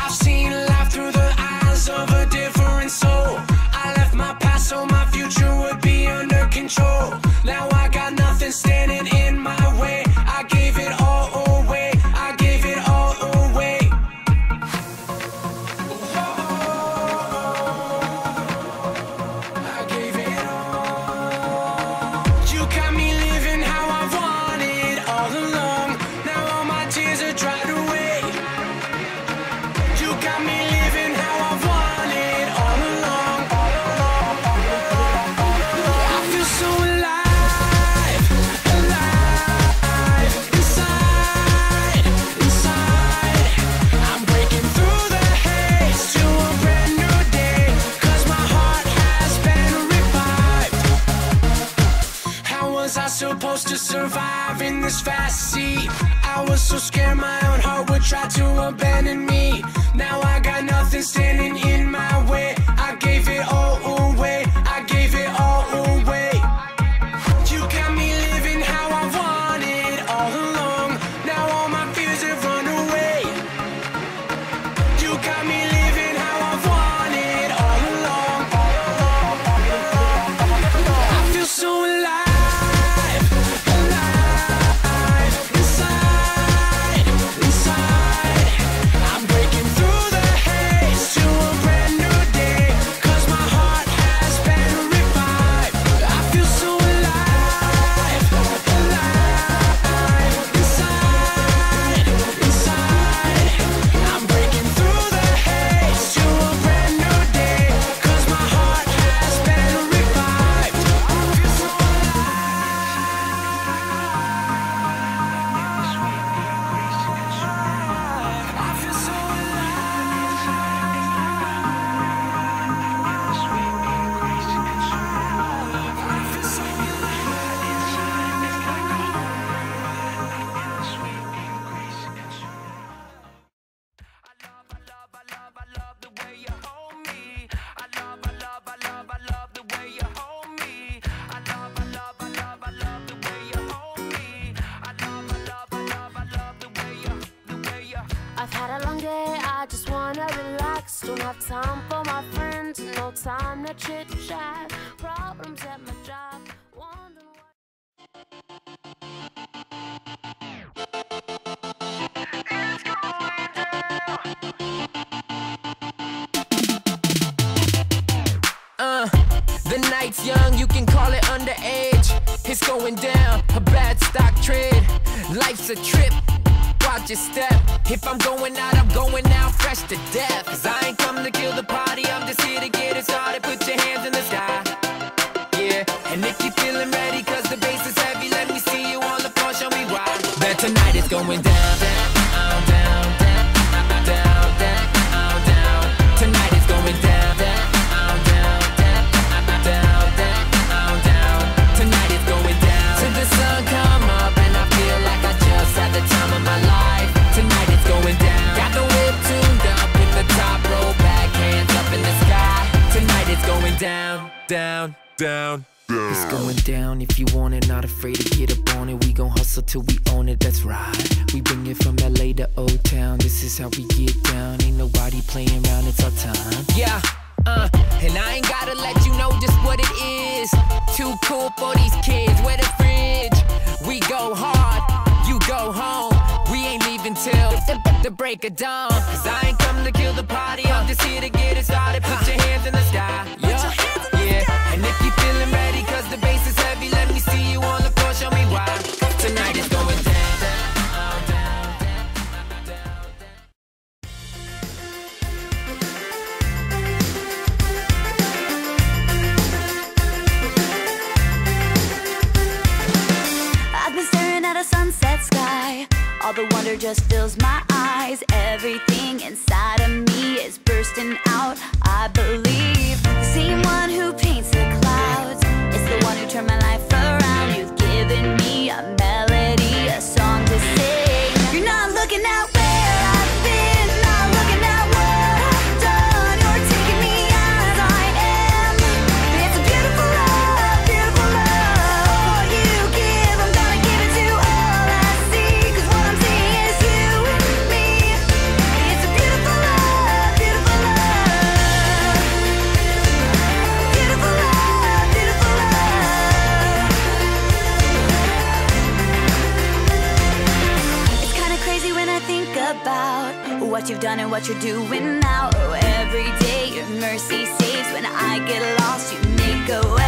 I've seen life through the eyes of a different soul. I left my past so my future would be under control. Now I got nothing standing in my way. I gave it all away. I gave it all away. I gave it all. You got me living how I wanted all along. Now all my tears are dried away. You got me living how I wanted all along. I feel so alive, alive, inside, inside. I'm breaking through the haze to a brand new day, 'cause my heart has been revived. How was I supposed to survive in this fast sea? I was so scared my own heart would try to abandon me. Now I got nothing standing in my way. I gave it all away. I gave it all away. You got me living how I wanted all along. Now all my fears have run away. You got me living how I wanted all along. I feel so alive, alive, inside, inside. I'm breaking through the haze to a brand new day, 'cause my heart has been revived. I feel so alive, alive, inside, inside. I'm breaking through the haze to a brand new day, 'cause my heart has been revived. I feel so alive. I feel so I've had a long day, I just wanna relax. Don't have time for my friends, no time to chit chat. Problems at my job, wondering what. The night's young, you can call it underage. It's going down, a bad stock trade. Life's a trip, watch your step. If I'm going out, I'm going out fresh to death. 'Cause I ain't come to kill the party, I'm just here to get it started. Put your hands in the sky, yeah. And if you're feeling ready, 'cause the bass is heavy, let me see you on the floor, show me why. That tonight is going down, down, down, down, down, down, down. Tonight is going down, down, down, down, down, down, down. Tonight is going down till the sun come up, and I feel like I just had the time of my life. Tonight it's going down. Got the whip tuned up with the top roll back, hands up in the sky. Tonight it's going down, down, down. It's going down if you want it, not afraid to get up on it. We gon' hustle till we own it, that's right. We bring it from LA to Old Town, this is how we get down. Ain't nobody playing around, it's our time. Yeah, and I ain't gotta let you know just what it is. Too cool for these kids, where the fridge? We go hard, you go home. We ain't leaving till the break of dawn. 'Cause I ain't come to kill the party, I'm just here to get it started. Put your hands in the sky, yeah, yeah. And if you feeling ready, 'cause the bass is heavy, let me see you on the floor, show me why. Tonight is going down, down, down, down, down, down. I've been staring at a sunset sky. All the wonder just fills my eyes. Everything inside of me is bursting out, I believe. The same one who paints the clouds, it's the one who turned my life around. You've given me a melody, a song to sing. You're not looking at where I've been, not looking at what I've done. You're taking me as I am. It's a beautiful love, beautiful love. All you give, I'm gonna give it to all I see. 'Cause what I'm seeing is you and you've done and what you're doing now. Oh, every day your mercy saves. When I get lost, you make a way.